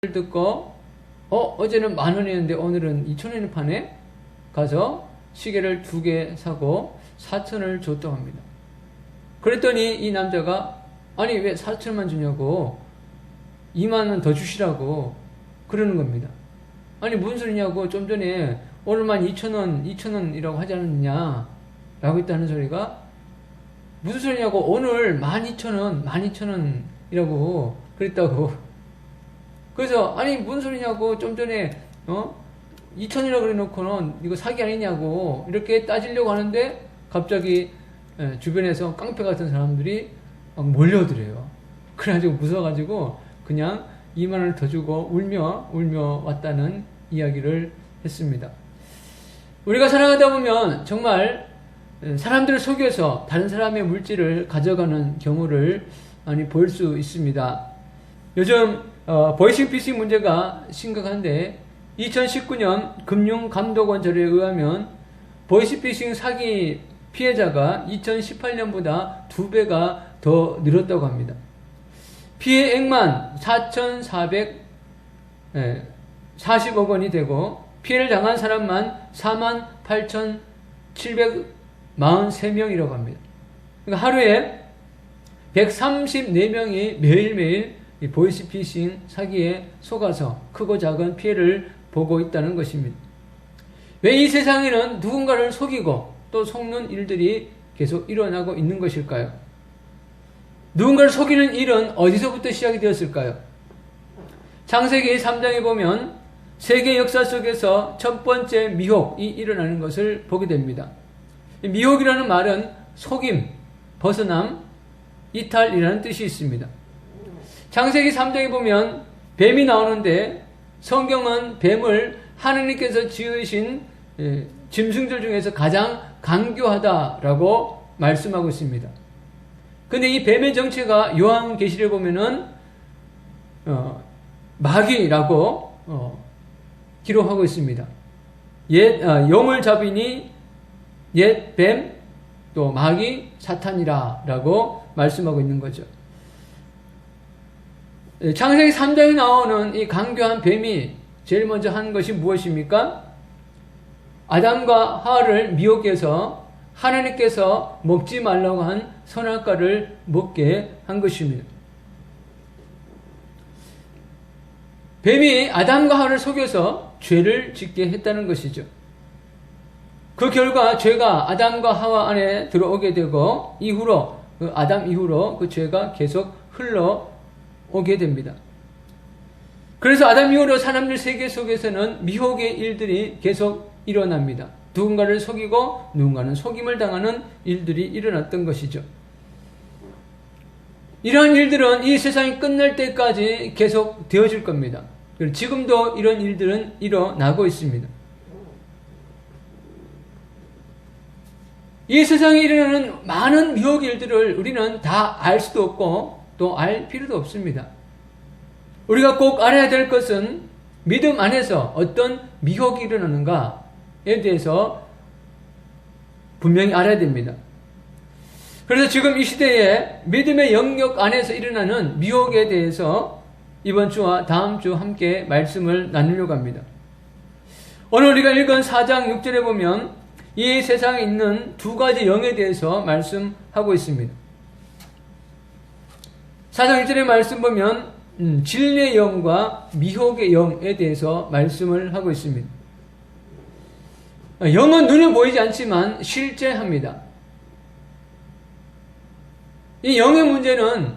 듣고 어제는 10,000원이었는데 오늘은 2,000원에 파네? 가서 시계를 2개 사고 4,000원을 줬다고 합니다. 그랬더니 이 남자가 아니 왜 4,000원만 주냐고 20,000원 더 주시라고 그러는 겁니다. 아니 무슨 소리냐고 좀 전에 오늘만 2,000원이라고 하지 않았냐 라고 했다는 소리가 무슨 소리냐고 오늘 12,000원이라고 그랬다고. 그래서 아니 무슨 소리냐고 좀 전에 2,000원이라고 그래놓고는 이거 사기 아니냐고 이렇게 따지려고 하는데 갑자기 주변에서 깡패 같은 사람들이 막 몰려들어요. 그래가지고 무서워가지고 그냥 20,000원을 더 주고 울며 왔다는 이야기를 했습니다. 우리가 살아가다 보면 정말 사람들을 속여서 다른 사람의 물질을 가져가는 경우를 많이 볼 수 있습니다. 요즘 보이싱피싱 문제가 심각한데 2019년 금융감독원 자료에 의하면 보이싱피싱 사기 피해자가 2018년보다 2배가 더 늘었다고 합니다. 피해액만 4,440억 원이 되고 피해를 당한 사람만 48,743명이라고 합니다. 그러니까 하루에 134명이 매일매일 이 보이스피싱 사기에 속아서 크고 작은 피해를 보고 있다는 것입니다. 왜 이 세상에는 누군가를 속이고 또 속는 일들이 계속 일어나고 있는 것일까요? 누군가를 속이는 일은 어디서부터 시작이 되었을까요? 창세기 3장에 보면 세계 역사 속에서 첫 번째 미혹이 일어나는 것을 보게 됩니다. 미혹이라는 말은 속임, 벗어남, 이탈이라는 뜻이 있습니다. 창세기 3장에 보면 뱀이 나오는데 성경은 뱀을 하느님께서 지으신 짐승들 중에서 가장 간교하다라고 말씀하고 있습니다. 근데 이 뱀의 정체가 요한계시를 보면은 마귀라고 기록하고 있습니다. 옛 용을 잡으니 옛 뱀, 또 마귀, 사탄이라라고 말씀하고 있는 거죠. 창세기 3장에 나오는 이 간교한 뱀이 제일 먼저 한 것이 무엇입니까? 아담과 하와를 미혹해서 하나님께서 먹지 말라고 한 선악과를 먹게 한 것입니다. 뱀이 아담과 하와를 속여서 죄를 짓게 했다는 것이죠. 그 결과 죄가 아담과 하와 안에 들어오게 되고 이후로 아담 이후로 그 죄가 계속 흘러오게 됩니다. 그래서 아담 이후로 사람들 세계 속에서는 미혹의 일들이 계속 일어납니다. 누군가를 속이고 누군가는 속임을 당하는 일들이 일어났던 것이죠. 이러한 일들은 이 세상이 끝날 때까지 계속 되어질 겁니다. 그리고 지금도 이런 일들은 일어나고 있습니다. 이 세상에 일어나는 많은 미혹 일들을 우리는 다 알 수도 없고 또 알 필요도 없습니다. 우리가 꼭 알아야 될 것은 믿음 안에서 어떤 미혹이 일어나는가에 대해서 분명히 알아야 됩니다. 그래서 지금 이 시대에 믿음의 영역 안에서 일어나는 미혹에 대해서 이번 주와 다음 주 함께 말씀을 나누려고 합니다. 오늘 우리가 읽은 4장 6절에 보면 이 세상에 있는 두 가지 영에 대해서 말씀하고 있습니다. 4장 1절의 말씀 보면 진리의 영과 미혹의 영에 대해서 말씀을 하고 있습니다. 영은 눈에 보이지 않지만 실제합니다. 이 영의 문제는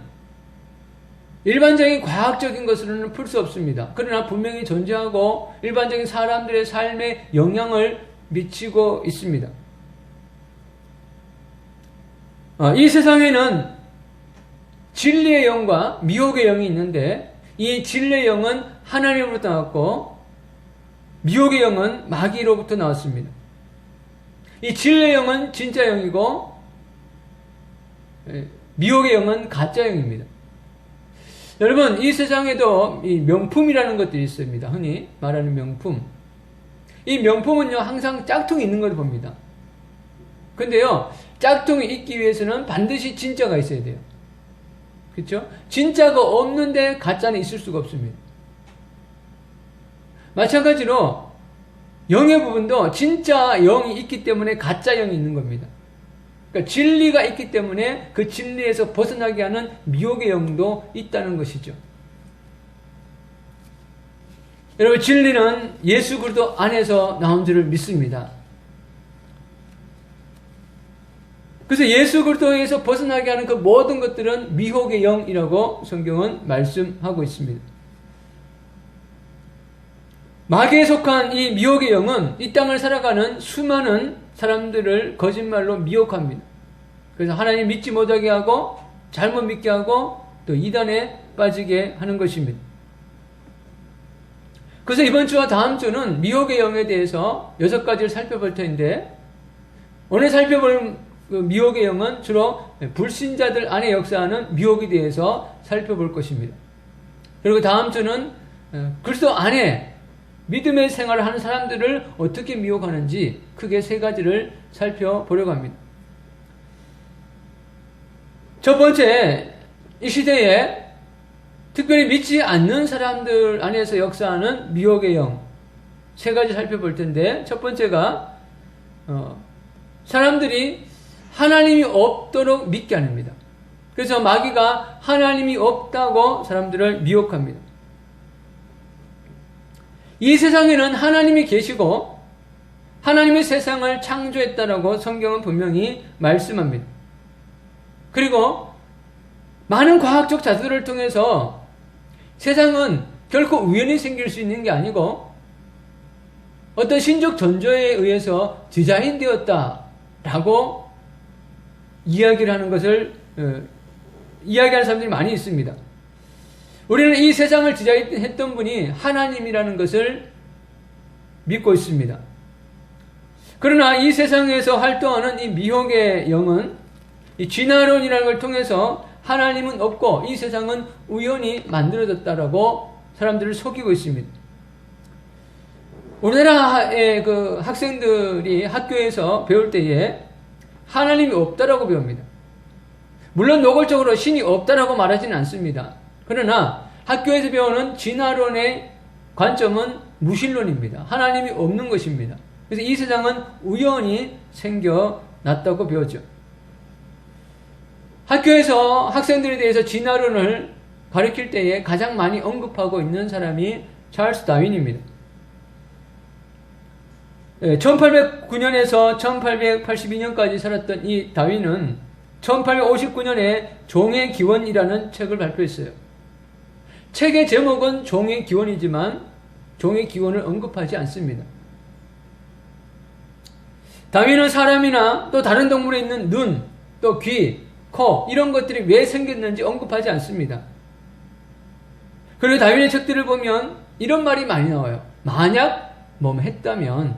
일반적인 과학적인 것으로는 풀 수 없습니다. 그러나 분명히 존재하고 일반적인 사람들의 삶에 영향을 미치고 있습니다. 이 세상에는 진리의 영과 미혹의 영이 있는데 이 진리의 영은 하나님으로부터 나왔고 미혹의 영은 마귀로부터 나왔습니다. 이 진리의 영은 진짜 영이고 미혹의 영은 가짜 영입니다. 여러분 이 세상에도 이 명품이라는 것들이 있습니다. 흔히 말하는 명품. 이 명품은요 항상 짝퉁이 있는 걸 봅니다. 근데요 짝퉁이 있기 위해서는 반드시 진짜가 있어야 돼요. 그렇죠? 진짜가 없는데 가짜는 있을 수가 없습니다. 마찬가지로 영의 부분도 진짜 영이 있기 때문에 가짜 영이 있는 겁니다. 그러니까 진리가 있기 때문에 그 진리에서 벗어나게 하는 미혹의 영도 있다는 것이죠. 여러분, 진리는 예수 그리스도 안에서 나온 줄을 믿습니다. 그래서 예수 그리스도에서 벗어나게 하는 그 모든 것들은 미혹의 영이라고 성경은 말씀하고 있습니다. 마귀에 속한 이 미혹의 영은 이 땅을 살아가는 수많은 사람들을 거짓말로 미혹합니다. 그래서 하나님 믿지 못하게 하고 잘못 믿게 하고 또 이단에 빠지게 하는 것입니다. 그래서 이번 주와 다음 주는 미혹의 영에 대해서 6가지를 살펴볼 텐데, 오늘 살펴볼 그 미혹의 영은 주로 불신자들 안에 역사하는 미혹에 대해서 살펴볼 것입니다. 그리고 다음 주는 그리스도 안에 믿음의 생활을 하는 사람들을 어떻게 미혹하는지 크게 3가지를 살펴보려고 합니다. 첫 번째, 이 시대에 특별히 믿지 않는 사람들 안에서 역사하는 미혹의 영 3가지 살펴볼 텐데, 첫 번째가 사람들이 하나님이 없도록 믿게 합니다. 그래서 마귀가 하나님이 없다고 사람들을 미혹합니다. 이 세상에는 하나님이 계시고 하나님의 세상을 창조했다라고 성경은 분명히 말씀합니다. 그리고 많은 과학적 자료를 통해서 세상은 결코 우연히 생길 수 있는 게 아니고 어떤 신적 전조에 의해서 디자인되었다라고 이야기를 하는 것을 이야기하는 사람들이 많이 있습니다. 우리는 이 세상을 디자인했던 분이 하나님이라는 것을 믿고 있습니다. 그러나 이 세상에서 활동하는 이 미혹의 영은 이 진화론이라는 걸 통해서 하나님은 없고 이 세상은 우연히 만들어졌다라고 사람들을 속이고 있습니다. 우리나라의 그 학생들이 학교에서 배울 때에 하나님이 없다라고 배웁니다. 물론 노골적으로 신이 없다라고 말하지는 않습니다. 그러나 학교에서 배우는 진화론의 관점은 무신론입니다. 하나님이 없는 것입니다. 그래서 이 세상은 우연히 생겨났다고 배우죠. 학교에서 학생들에 대해서 진화론을 가르칠 때에 가장 많이 언급하고 있는 사람이 찰스 다윈입니다. 1809년에서 1882년까지 살았던 이 다윈은 1859년에 종의 기원이라는 책을 발표했어요. 책의 제목은 종의 기원이지만 종의 기원을 언급하지 않습니다. 다윈은 사람이나 또 다른 동물에 있는 눈, 또 귀, 코 이런 것들이 왜 생겼는지 언급하지 않습니다. 그리고 다윈의 책들을 보면 이런 말이 많이 나와요. 만약 뭐 했다면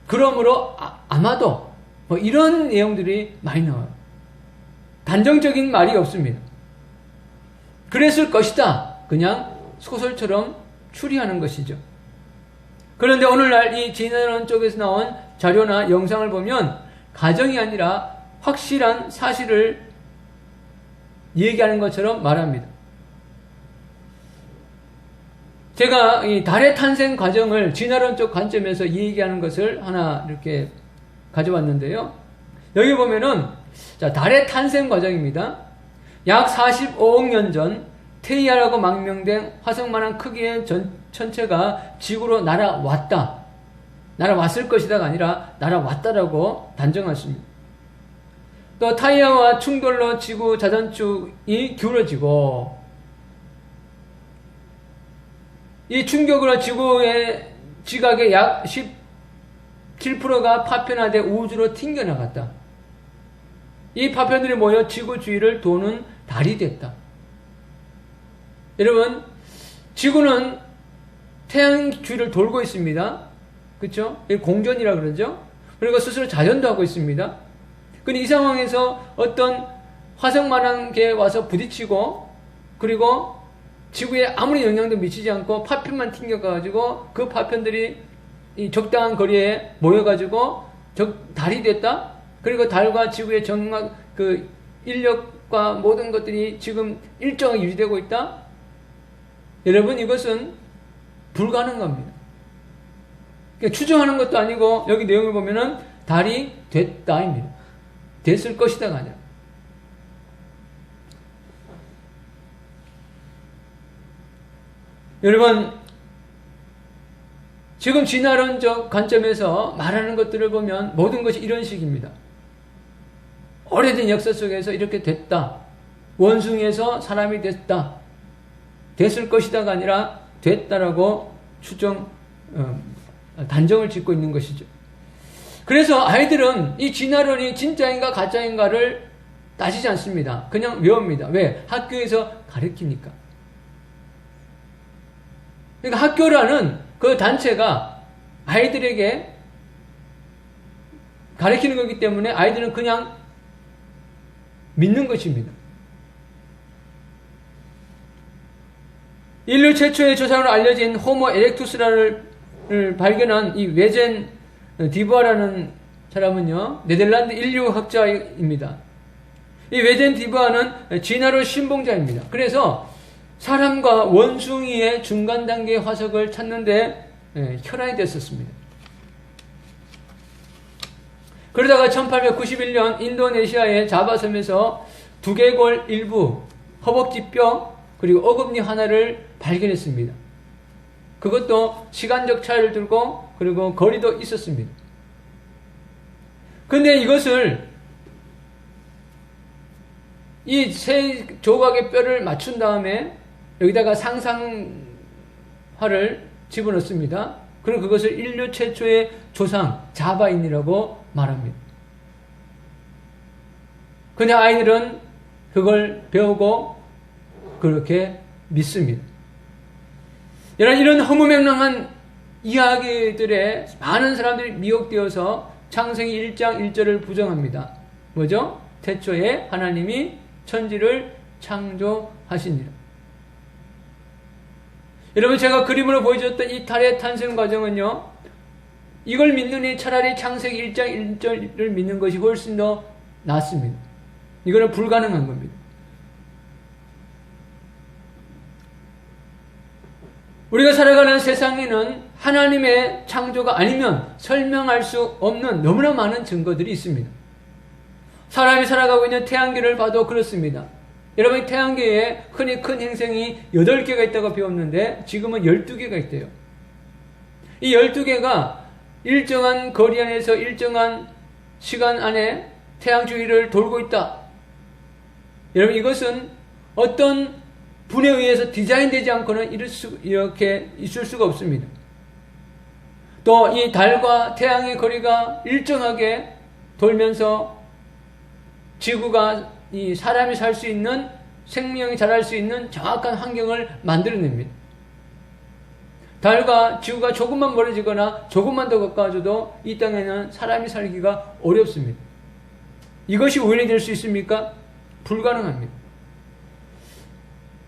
그러므로 아마도 뭐 이런 내용들이 많이 나와요. 단정적인 말이 없습니다. 그랬을 것이다. 그냥 소설처럼 추리하는 것이죠. 그런데 오늘날 이 진화론 쪽에서 나온 자료나 영상을 보면 가정이 아니라 확실한 사실을 얘기하는 것처럼 말합니다. 제가 이 달의 탄생 과정을 진화론 쪽 관점에서 얘기하는 것을 하나 이렇게 가져왔는데요. 여기 보면은 자, 달의 탄생 과정입니다. 약 45억 년 전 테이아라고 망명된 화성만한 크기의 천체가 지구로 날아왔다. 날아왔을 것이다가 아니라 날아왔다라고 단정했습니다. 또 타이아와 충돌로 지구 자전축이 기울어지고 이 충격으로 지구의 지각의 약 17%가 파편화돼 우주로 튕겨나갔다. 이 파편들이 모여 지구 주위를 도는 달이 됐다. 여러분, 지구는 태양 주위를 돌고 있습니다. 그렇죠? 공전이라 그러죠. 그리고 스스로 자전도 하고 있습니다. 근데 이 상황에서 어떤 화성만한 게 와서 부딪히고 그리고 지구에 아무리 영향도 미치지 않고 파편만 튕겨가지고 그 파편들이 이 적당한 거리에 모여가지고 달이 됐다. 그리고 달과 지구의 정막 그 인력과 모든 것들이 지금 일정하게 유지되고 있다. 여러분, 이것은 불가능합니다. 그러니까 추정하는 것도 아니고 여기 내용을 보면은 달이 됐다입니다. 됐을 것이다가 아니라. 여러분, 지금 진화론적 관점에서 말하는 것들을 보면 모든 것이 이런 식입니다. 오래된 역사 속에서 이렇게 됐다. 원숭이에서 사람이 됐다. 됐을 것이다가 아니라 됐다라고 단정을 짓고 있는 것이죠. 그래서 아이들은 이 진화론이 진짜인가 가짜인가를 따지지 않습니다. 그냥 외웁니다. 왜? 학교에서 가르치니까. 그러니까 학교라는 그 단체가 아이들에게 가르치는 거기 때문에 아이들은 그냥 믿는 것입니다. 인류 최초의 조상으로 알려진 호모 에렉투스를 발견한 이 외젠 디부아라는 사람은요, 네덜란드 인류학자입니다. 이 외젠 디부아는 진화론 신봉자입니다. 그래서 사람과 원숭이의 중간 단계의 화석을 찾는데 혈안이 됐었습니다. 그러다가 1891년 인도네시아의 자바섬에서 두개골 일부, 허벅지뼈, 그리고 어금니 하나를 발견했습니다. 그것도 시간적 차이를 두고 그리고 거리도 있었습니다. 근데 이것을 이 세 조각의 뼈를 맞춘 다음에 여기다가 상상화를 집어넣습니다. 그리고 그것을 인류 최초의 조상 자바인이라고 말합니다. 근데 아이들은 그걸 배우고 그렇게 믿습니다. 이런 허무맹랑한 이야기들에 많은 사람들이 미혹되어서 창세기 1장 1절을 부정합니다. 뭐죠? 태초에 하나님이 천지를 창조하시니라. 여러분, 제가 그림으로 보여줬던 이 달의 탄생 과정은요, 이걸 믿느니 차라리 창세기 1장 1절을 믿는 것이 훨씬 더 낫습니다. 이거는 불가능한 겁니다. 우리가 살아가는 세상에는 하나님의 창조가 아니면 설명할 수 없는 너무나 많은 증거들이 있습니다. 사람이 살아가고 있는 태양계를 봐도 그렇습니다. 여러분, 태양계에 흔히 큰 행성이 8개가 있다고 배웠는데 지금은 12개가 있대요. 이 12개가 일정한 거리 안에서 일정한 시간 안에 태양 주위를 돌고 있다. 여러분, 이것은 어떤 분에 의해서 디자인되지 않고는 이렇게 있을 수가 없습니다. 또 이 달과 태양의 거리가 일정하게 돌면서 지구가 이 사람이 살 수 있는, 생명이 자랄 수 있는 정확한 환경을 만들어냅니다. 달과 지구가 조금만 멀어지거나 조금만 더 가까워져도 이 땅에는 사람이 살기가 어렵습니다. 이것이 우연이 될 수 있습니까? 불가능합니다.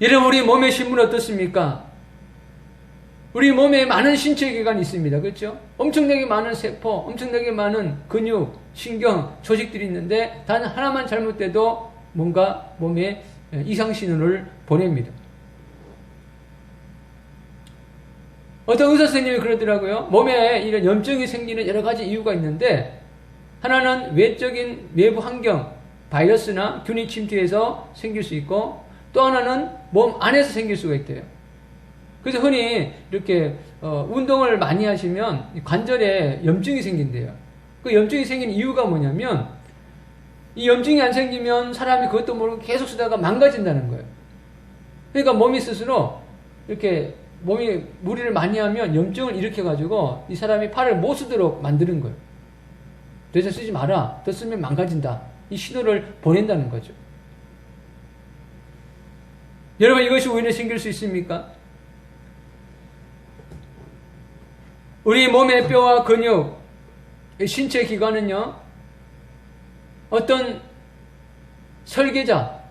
여러분, 우리 몸의 신분은 어떻습니까? 우리 몸에 많은 신체 기관이 있습니다. 그렇죠? 엄청나게 많은 세포, 엄청나게 많은 근육, 신경, 조직들이 있는데 단 하나만 잘못돼도 뭔가 몸에 이상 신호를 보냅니다. 어떤 의사 선생님이 그러더라고요. 몸에 이런 염증이 생기는 여러 가지 이유가 있는데, 하나는 외적인 외부 환경, 바이러스나 균이 침투해서 생길 수 있고, 또 하나는 몸 안에서 생길 수가 있대요. 그래서 흔히 이렇게 운동을 많이 하시면 관절에 염증이 생긴대요. 그 염증이 생긴 이유가 뭐냐면, 이 염증이 안 생기면 사람이 그것도 모르고 계속 쓰다가 망가진다는 거예요. 그러니까 몸이 스스로 이렇게 몸이 무리를 많이 하면 염증을 일으켜가지고 이 사람이 팔을 못 쓰도록 만드는 거예요. 더 이상 쓰지 마라. 더 쓰면 망가진다. 이 신호를 보낸다는 거죠. 여러분, 이것이 우연히 생길 수 있습니까? 우리 몸의 뼈와 근육, 신체 기관은요, 어떤 설계자,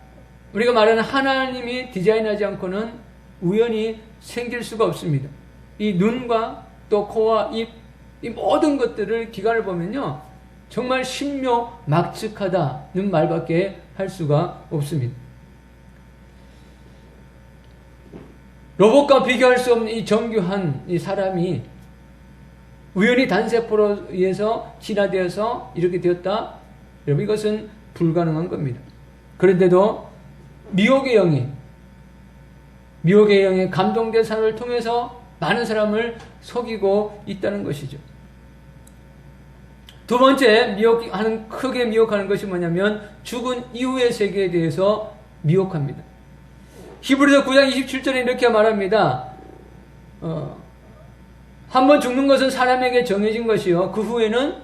우리가 말하는 하나님이 디자인하지 않고는 우연히 생길 수가 없습니다. 이 눈과 또 코와 입, 이 모든 것들을 기관을 보면요, 정말 신묘막측하다는 말밖에 할 수가 없습니다. 로봇과 비교할 수 없는 이 정교한 이 사람이 우연히 단세포로 의해서 진화되어서 이렇게 되었다? 여러분, 이것은 불가능한 겁니다. 그런데도 미혹의 영이 감동된 사람을 통해서 많은 사람을 속이고 있다는 것이죠. 두 번째 크게 미혹하는 것이 뭐냐면 죽은 이후의 세계에 대해서 미혹합니다. 히브리서 9장 27절에 이렇게 말합니다. 한번 죽는 것은 사람에게 정해진 것이요 그 후에는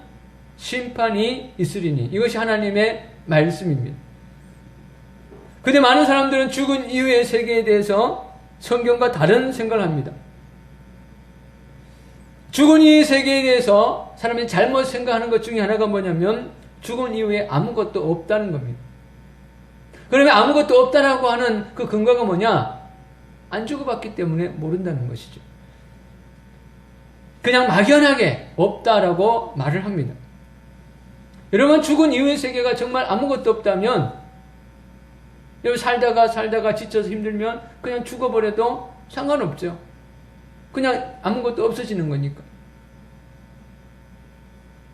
심판이 있으리니, 이것이 하나님의 말씀입니다. 근데 많은 사람들은 죽은 이후의 세계에 대해서 성경과 다른 생각을 합니다. 죽은 이후의 세계에 대해서 사람이 잘못 생각하는 것 중에 하나가 뭐냐면 죽은 이후에 아무것도 없다는 겁니다. 그러면 아무것도 없다라고 하는 그 근거가 뭐냐? 안 주고받기 때문에 모른다는 것이죠. 그냥 막연하게 없다라고 말을 합니다. 여러분, 죽은 이후의 세계가 정말 아무것도 없다면, 여러분 살다가 지쳐서 힘들면 그냥 죽어버려도 상관없죠. 그냥 아무것도 없어지는 거니까.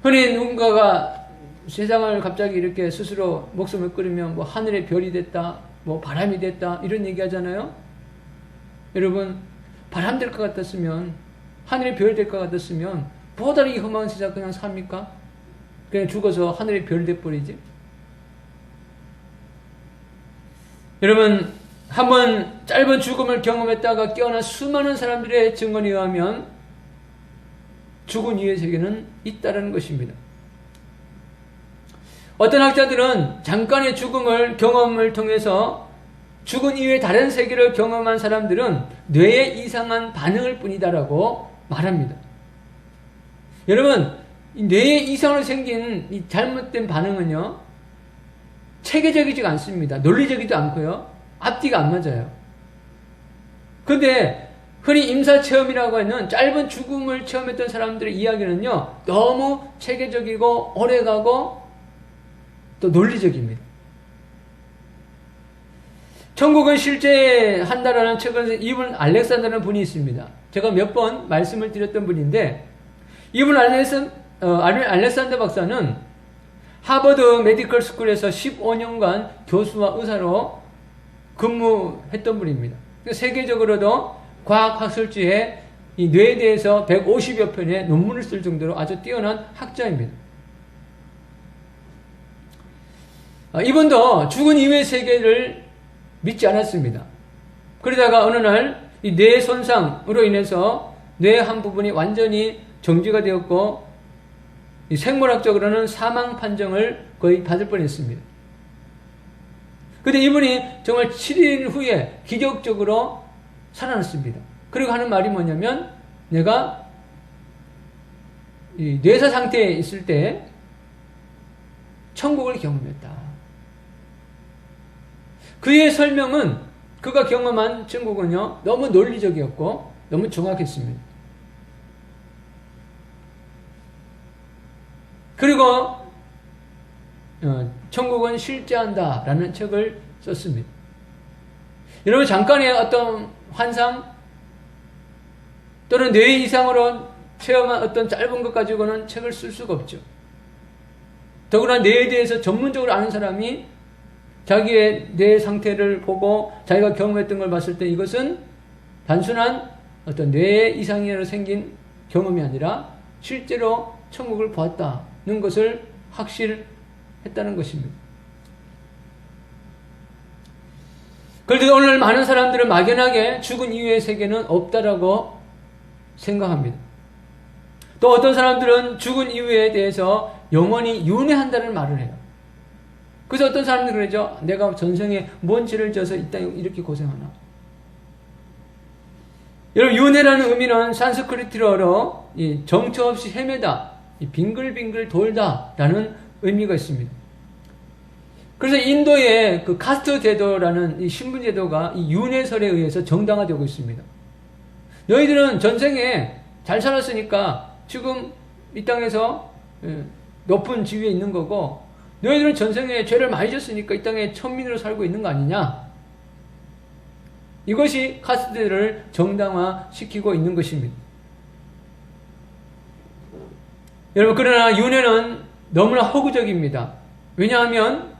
흔히 누군가가 세상을 갑자기 이렇게 스스로 목숨을 끊으면 뭐 하늘의 별이 됐다, 뭐 바람이 됐다, 이런 얘기 하잖아요. 여러분, 바람 될 것 같았으면, 하늘의 별 될 것 같았으면, 보다 이 험한 세상 그냥 삽니까? 그냥 죽어서 하늘의 별 돼버리지. 여러분, 한번 짧은 죽음을 경험했다가 깨어난 수많은 사람들의 증언에 의하면 죽은 이후의 세계는 있다는 것입니다. 어떤 학자들은 잠깐의 죽음을 경험을 통해서 죽은 이후에 다른 세계를 경험한 사람들은 뇌에 이상한 반응을 뿐이다라고 말합니다. 여러분, 이 뇌에 이상으로 생긴 이 잘못된 반응은요, 체계적이지가 않습니다. 논리적이지도 않고요, 앞뒤가 안 맞아요. 근데 흔히 임사체험이라고 하는 짧은 죽음을 체험했던 사람들의 이야기는요, 너무 체계적이고 오래가고 또 논리적입니다. 천국은 실제 한다라는 책을 이분 알렉산더라는 분이 있습니다. 제가 몇 번 말씀을 드렸던 분인데, 이분 알렉산더 박사는 하버드 메디컬 스쿨에서 15년간 교수와 의사로 근무했던 분입니다. 세계적으로도 과학학술지에 이 뇌에 대해서 150여 편의 논문을 쓸 정도로 아주 뛰어난 학자입니다. 이분도 죽은 이후의 세계를 믿지 않았습니다. 그러다가 어느 날 이 뇌 손상으로 인해서 뇌 한 부분이 완전히 정지가 되었고, 이 생물학적으로는 사망 판정을 거의 받을 뻔했습니다. 근데 이분이 정말 7일 후에 기적적으로 살아났습니다. 그리고 하는 말이 뭐냐면, 내가 이 뇌사 상태에 있을 때 천국을 경험했다. 그의 설명은, 그가 경험한 천국은요, 너무 논리적이었고 너무 정확했습니다. 그리고 천국은 실제한다 라는 책을 썼습니다. 여러분, 잠깐의 어떤 환상 또는 뇌 이상으로 체험한 어떤 짧은 것 가지고는 책을 쓸 수가 없죠. 더구나 뇌에 대해서 전문적으로 아는 사람이 자기의 뇌 상태를 보고 자기가 경험했던 걸 봤을 때 이것은 단순한 어떤 뇌 이상으로 생긴 경험이 아니라 실제로 천국을 보았다는 것을 확실했다는 것입니다. 그런데 오늘 많은 사람들은 막연하게 죽은 이후의 세계는 없다라고 생각합니다. 또 어떤 사람들은 죽은 이후에 대해서 영원히 윤회한다는 말을 해요. 그래서 어떤 사람들이 그러죠. 내가 전생에 뭔 죄를 져서 이 땅에 이렇게 고생하나. 여러분, 윤회라는 의미는 산스크리트어로 정처 없이 헤매다, 빙글빙글 돌다 라는 의미가 있습니다. 그래서 인도의 그 카스트 제도라는 이 신분 제도가 이 윤회설에 의해서 정당화되고 있습니다. 너희들은 전생에 잘 살았으니까 지금 이 땅에서 높은 지위에 있는 거고, 너희들은 전생에 죄를 많이 졌으니까 이 땅에 천민으로 살고 있는 거 아니냐? 이것이 카스트를 정당화시키고 있는 것입니다. 여러분, 그러나 윤회는 너무나 허구적입니다. 왜냐하면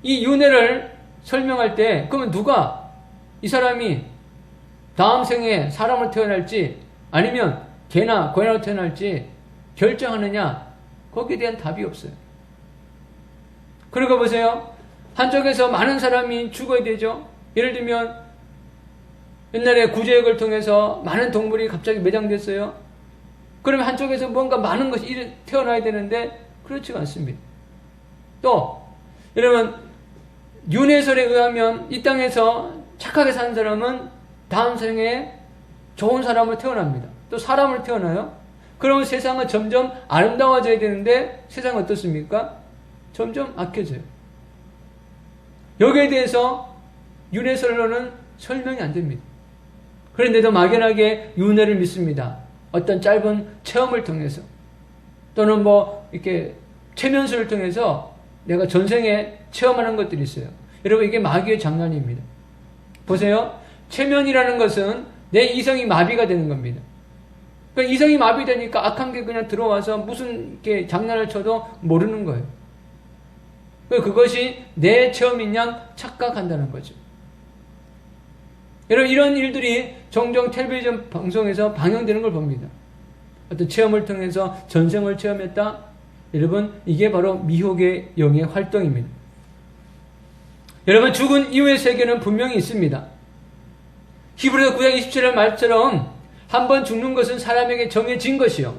이 윤회를 설명할 때 그러면 누가 이 사람이 다음 생에 사람으로 태어날지 아니면 개나 고양이로 태어날지 결정하느냐, 거기에 대한 답이 없어요. 그러고 보세요. 한쪽에서 많은 사람이 죽어야 되죠. 예를 들면 옛날에 구제역을 통해서 많은 동물이 갑자기 매장됐어요. 그러면 한쪽에서 뭔가 많은 것이 태어나야 되는데 그렇지가 않습니다. 또 여러분, 윤회설에 의하면 이 땅에서 착하게 사는 사람은 다음 생에 좋은 사람으로 태어납니다. 또 사람으로 태어나요. 그러면 세상은 점점 아름다워져야 되는데 세상은 어떻습니까? 점점 악해져요. 여기에 대해서 윤회설로는 설명이 안 됩니다. 그런데도 막연하게 윤회를 믿습니다. 어떤 짧은 체험을 통해서 또는 이렇게 최면술을 통해서 내가 전생에 체험하는 것들이 있어요. 여러분, 이게 마귀의 장난입니다. 보세요. 최면이라는 것은 내 이성이 마비가 되는 겁니다. 그러니까 이성이 마비되니까 악한 게 그냥 들어와서 무슨 이렇게 장난을 쳐도 모르는 거예요. 그것이 내 체험인 양 착각한다는 거죠. 여러분, 이런 일들이 종종 텔레비전 방송에서 방영되는 걸 봅니다. 어떤 체험을 통해서 전생을 체험했다. 여러분, 이게 바로 미혹의 영의 활동입니다. 여러분, 죽은 이후의 세계는 분명히 있습니다. 히브리서 9장 27절 말처럼 한 번 죽는 것은 사람에게 정해진 것이요,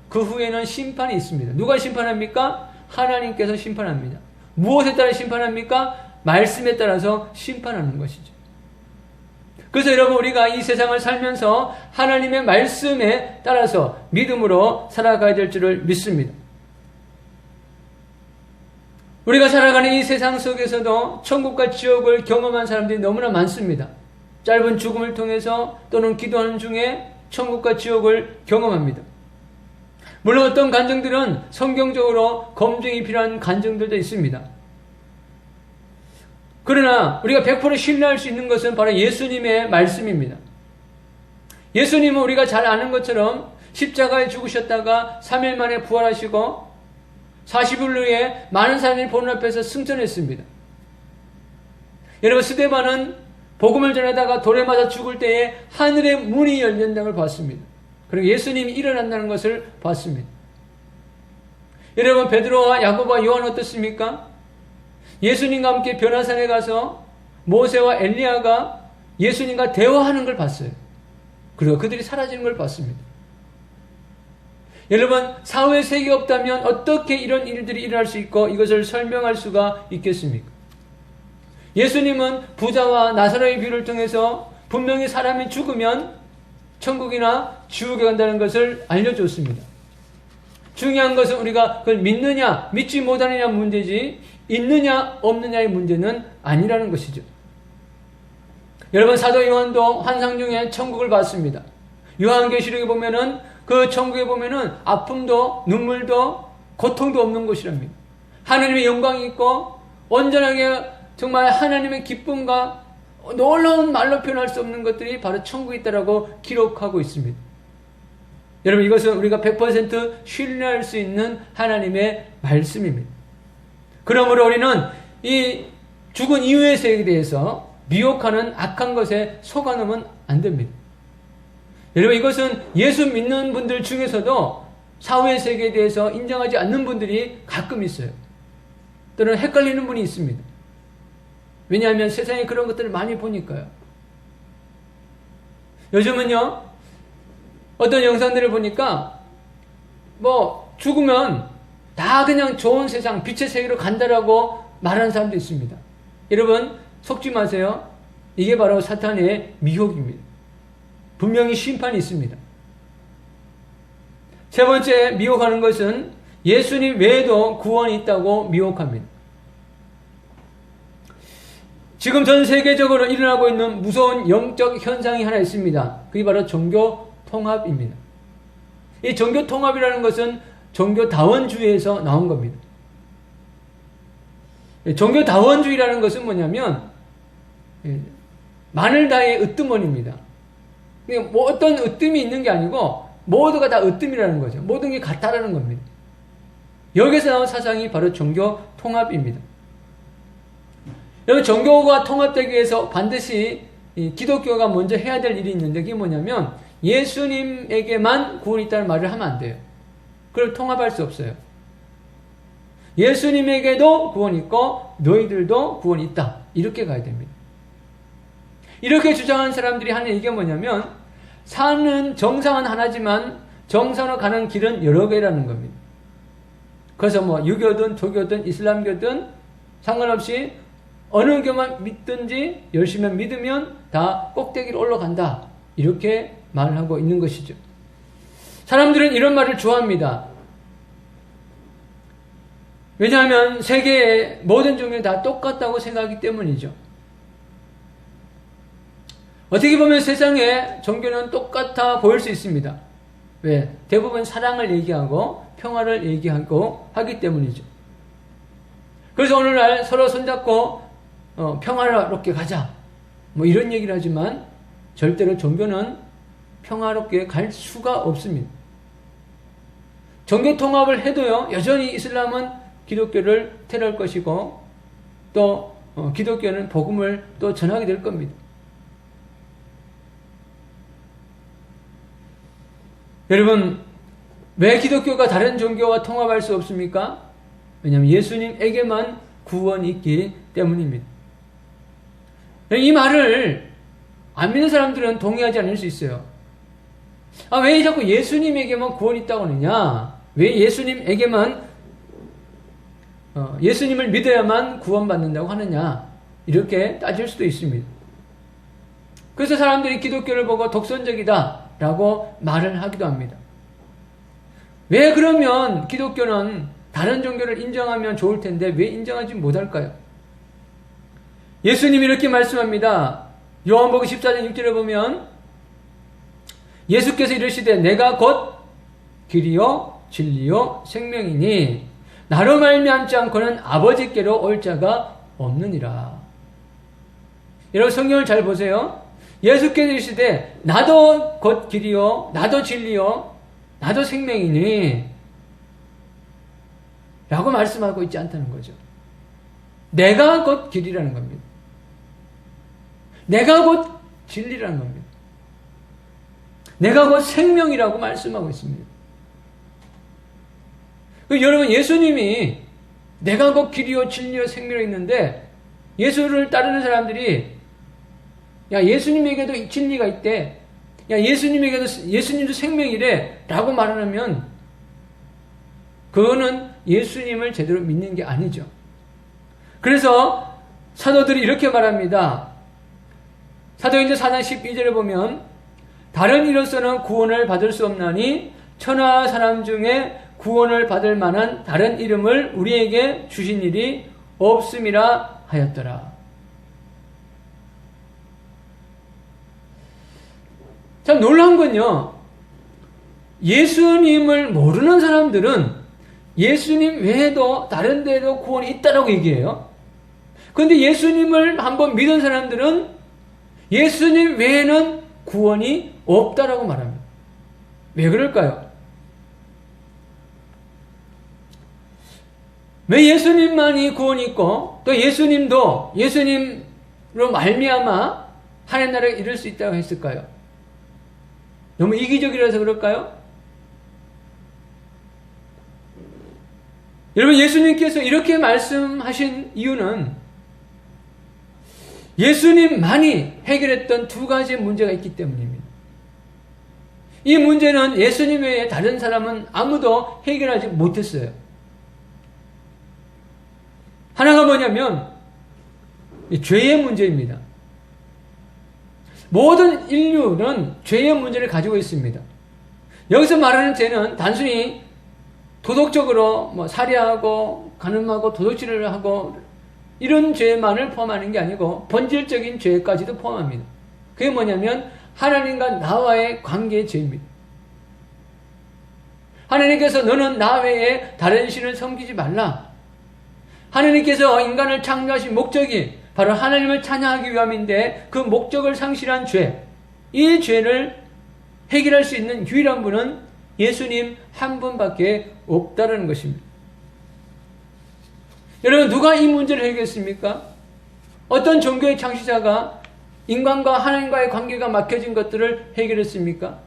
그 후에는 심판이 있습니다. 누가 심판합니까? 하나님께서 심판합니다. 무엇에 따라 심판합니까? 말씀에 따라서 심판하는 것이죠. 그래서 여러분, 우리가 이 세상을 살면서 하나님의 말씀에 따라서 믿음으로 살아가야 될 줄을 믿습니다. 우리가 살아가는 이 세상 속에서도 천국과 지옥을 경험한 사람들이 너무나 많습니다. 짧은 죽음을 통해서 또는 기도하는 중에 천국과 지옥을 경험합니다. 물론 어떤 간증들은 성경적으로 검증이 필요한 간증들도 있습니다. 그러나 우리가 100% 신뢰할 수 있는 것은 바로 예수님의 말씀입니다. 예수님은 우리가 잘 아는 것처럼 십자가에 죽으셨다가 3일 만에 부활하시고 40일 후에 많은 사람들이 보는 앞에서 승천했습니다. 여러분, 스데반은 복음을 전하다가 돌에 맞아 죽을 때에 하늘의 문이 열린다는 걸 봤습니다. 그리고 예수님이 일어난다는 것을 봤습니다. 여러분, 베드로와 야고보와 요한은 어떻습니까? 예수님과 함께 변화산에 가서 모세와 엘리야가 예수님과 대화하는 걸 봤어요. 그리고 그들이 사라지는 걸 봤습니다. 여러분, 사후의 세계가 없다면 어떻게 이런 일들이 일어날 수 있고 이것을 설명할 수가 있겠습니까? 예수님은 부자와 나사로의 비유를 통해서 분명히 사람이 죽으면 천국이나 지옥에 간다는 것을 알려줬습니다. 중요한 것은 우리가 그걸 믿느냐 믿지 못하느냐 문제지 있느냐 없느냐의 문제는 아니라는 것이죠. 여러분, 사도 요한도 환상 중에 천국을 봤습니다. 요한계시록에 보면은 그 천국에 보면은 아픔도 눈물도 고통도 없는 곳이랍니다. 하나님의 영광이 있고 온전하게 정말 하나님의 기쁨과 놀라운 말로 표현할 수 없는 것들이 바로 천국에 있다라고 기록하고 있습니다. 여러분, 이것은 우리가 100% 신뢰할 수 있는 하나님의 말씀입니다. 그러므로 우리는 이 죽은 이후의 세계에 대해서 미혹하는 악한 것에 속아놓으면 안 됩니다. 여러분, 이것은 예수 믿는 분들 중에서도 사후의 세계에 대해서 인정하지 않는 분들이 가끔 있어요. 또는 헷갈리는 분이 있습니다. 왜냐하면 세상에 그런 것들을 많이 보니까요. 요즘은요, 어떤 영상들을 보니까 죽으면 다 그냥 좋은 세상, 빛의 세계로 간다라고 말하는 사람도 있습니다. 여러분, 속지 마세요. 이게 바로 사탄의 미혹입니다. 분명히 심판이 있습니다. 세 번째 미혹하는 것은 예수님 외에도 구원이 있다고 미혹합니다. 지금 전 세계적으로 일어나고 있는 무서운 영적 현상이 하나 있습니다. 그게 바로 종교 통합입니다. 이 종교 통합이라는 것은 종교다원주의에서 나온 겁니다. 종교다원주의라는 것은 뭐냐면 마늘 다의 으뜸원입니다. 뭐 어떤 으뜸이 있는 게 아니고 모두가 다 으뜸이라는 거죠. 모든 게 같다라는 겁니다. 여기서 나온 사상이 바로 종교 통합입니다. 여러분, 종교가 통합되기 위해서 반드시 기독교가 먼저 해야 될 일이 있는데, 그게 뭐냐면 예수님에게만 구원이 있다는 말을 하면 안 돼요. 그걸 통합할 수 없어요. 예수님에게도 구원이 있고 너희들도 구원이 있다, 이렇게 가야 됩니다. 이렇게 주장하는 사람들이 하는 얘기가 뭐냐면, 사는 정상은 하나지만 정상으로 가는 길은 여러 개라는 겁니다. 그래서 뭐 유교든 도교든 이슬람교든 상관없이 어느 교만 믿든지 열심히 믿으면 다 꼭대기로 올라간다, 이렇게 말을 하고 있는 것이죠. 사람들은 이런 말을 좋아합니다. 왜냐하면 세계의 모든 종교가 다 똑같다고 생각하기 때문이죠. 어떻게 보면 세상의 종교는 똑같아 보일 수 있습니다. 왜? 대부분 사랑을 얘기하고 평화를 얘기하고 하기 때문이죠. 그래서 오늘날 서로 손잡고 평화롭게 가자, 뭐 이런 얘기를 하지만 절대로 종교는 평화롭게 갈 수가 없습니다. 종교 통합을 해도요, 여전히 이슬람은 기독교를 테러할 것이고 또 기독교는 복음을 또 전하게 될 겁니다. 여러분, 왜 기독교가 다른 종교와 통합할 수 없습니까? 왜냐하면 예수님에게만 구원이 있기 때문입니다. 이 말을 안 믿는 사람들은 동의하지 않을 수 있어요. 왜 자꾸 예수님에게만 구원이 있다고 하느냐? 왜 예수님에게만 예수님을 믿어야만 구원받는다고 하느냐? 이렇게 따질 수도 있습니다. 그래서 사람들이 기독교를 보고 독선적이다 라고 말을 하기도 합니다. 왜 그러면 기독교는 다른 종교를 인정하면 좋을 텐데 왜 인정하지 못할까요? 예수님이 이렇게 말씀합니다. 요한복음 14장 6절에 보면 예수께서 이르시되 내가 곧 길이요 진리요 생명이니 나로 말미암지 않고는 아버지께로 올 자가 없느니라. 여러분, 성경을 잘 보세요. 예수께서 이르시되 나도 곧 길이요 나도 진리요 나도 생명이니 라고 말씀하고 있지 않다는 거죠. 내가 곧 길이라는 겁니다. 내가 곧 진리라는 겁니다. 내가 곧 생명이라고 말씀하고 있습니다. 여러분, 예수님이 내가 곧 길이요 진리요 생명이 있는데 예수를 따르는 사람들이 야, 예수님에게도 진리가 있대, 야, 예수님도 생명이래 라고 말하면 그거는 예수님을 제대로 믿는 게 아니죠. 그래서 사도들이 이렇게 말합니다. 사도행전 4장 12절에 보면 다른 이로서는 구원을 받을 수 없나니 천하 사람 중에 구원을 받을 만한 다른 이름을 우리에게 주신 일이 없음이라 하였더라. 참 놀라운 건요, 예수님을 모르는 사람들은 예수님 외에도 다른 데에도 구원이 있다라고 얘기해요. 그런데 예수님을 한번 믿은 사람들은 예수님 외에는 구원이 없다라고 말합니다. 왜 그럴까요? 왜 예수님만이 구원이 있고 또 예수님도 예수님으로 말미암아 하나님 나라에 이룰 수 있다고 했을까요? 너무 이기적이라서 그럴까요? 여러분, 예수님께서 이렇게 말씀하신 이유는 예수님만이 해결했던 두 가지의 문제가 있기 때문입니다. 이 문제는 예수님 외에 다른 사람은 아무도 해결하지 못했어요. 하나가 뭐냐면 죄의 문제입니다. 모든 인류는 죄의 문제를 가지고 있습니다. 여기서 말하는 죄는 단순히 도덕적으로 살해하고 간음하고 도둑질을 하고 이런 죄만을 포함하는 게 아니고 본질적인 죄까지도 포함합니다. 그게 뭐냐면 하나님과 나와의 관계의 죄입니다. 하나님께서 너는 나 외에 다른 신을 섬기지 말라. 하나님께서 인간을 창조하신 목적이 바로 하나님을 찬양하기 위함인데 그 목적을 상실한 죄, 이 죄를 해결할 수 있는 유일한 분은 예수님 한 분밖에 없다는 것입니다. 여러분, 누가 이 문제를 해결했습니까? 어떤 종교의 창시자가 인간과 하나님과의 관계가 막혀진 것들을 해결했습니까?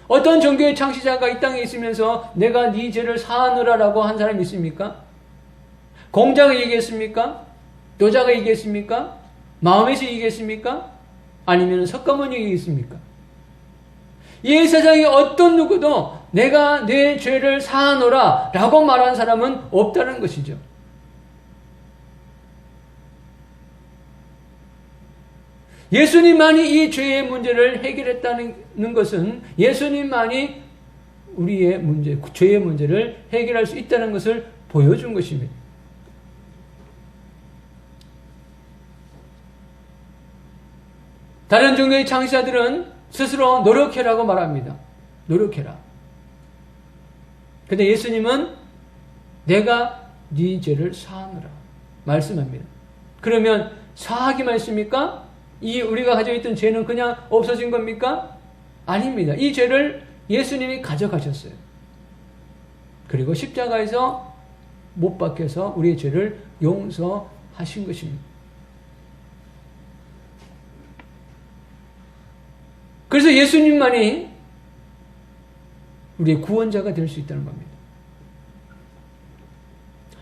어떤 종교의 창시자가 이 땅에 있으면서 내가 네 죄를 사하노라라고 한 사람이 있습니까? 공자가 얘기했습니까? 노자가 얘기했습니까? 마음에서 얘기했습니까? 아니면 석가모니가 얘기했습니까? 이 세상에 어떤 누구도 내가 내 죄를 사하노라 라고 말한 사람은 없다는 것이죠. 예수님만이 이 죄의 문제를 해결했다는 것은 예수님만이 우리의 문제, 죄의 문제를 해결할 수 있다는 것을 보여준 것입니다. 다른 종교의 창시자들은 스스로 노력해라고 말합니다. 노력해라. 근데 예수님은 내가 네 죄를 사하노라 말씀합니다. 그러면 사하기만 했습니까? 이 우리가 가지고 있던 죄는 그냥 없어진 겁니까? 아닙니다. 이 죄를 예수님이 가져가셨어요. 그리고 십자가에서 못 박혀서 우리의 죄를 용서하신 것입니다. 그래서 예수님만이 우리의 구원자가 될 수 있다는 겁니다.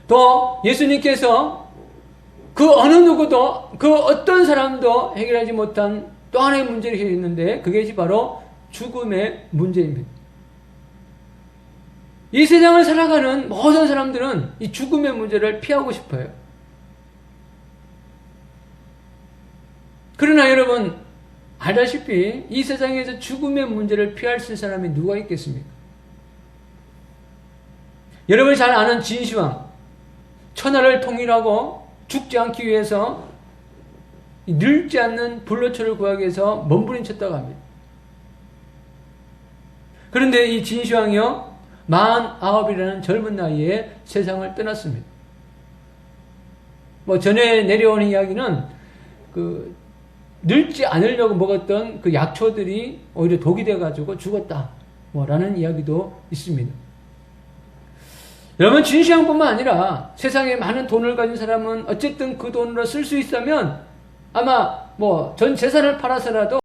또 예수님께서 그 어느 누구도 그 어떤 사람도 해결하지 못한 또 하나의 문제를 해결했는데 그것이 바로 죽음의 문제입니다. 이 세상을 살아가는 모든 사람들은 이 죽음의 문제를 피하고 싶어요. 그러나 여러분 알다시피 이 세상에서 죽음의 문제를 피할 수 있는 사람이 누가 있겠습니까? 여러분이 잘 아는 진시황, 천하를 통일하고 죽지 않기 위해서 늙지 않는 불로초를 구하기 위해서 몸부림쳤다고 합니다. 그런데 이 진시황이요 49이라는 젊은 나이에 세상을 떠났습니다. 전에 내려오는 이야기는 늙지 않으려고 먹었던 그 약초들이 오히려 독이 돼가지고 죽었다 라는 이야기도 있습니다. 여러분 진시황뿐만 아니라 세상에 많은 돈을 가진 사람은 어쨌든 그 돈으로 쓸 수 있다면 아마 전 재산을 팔아서라도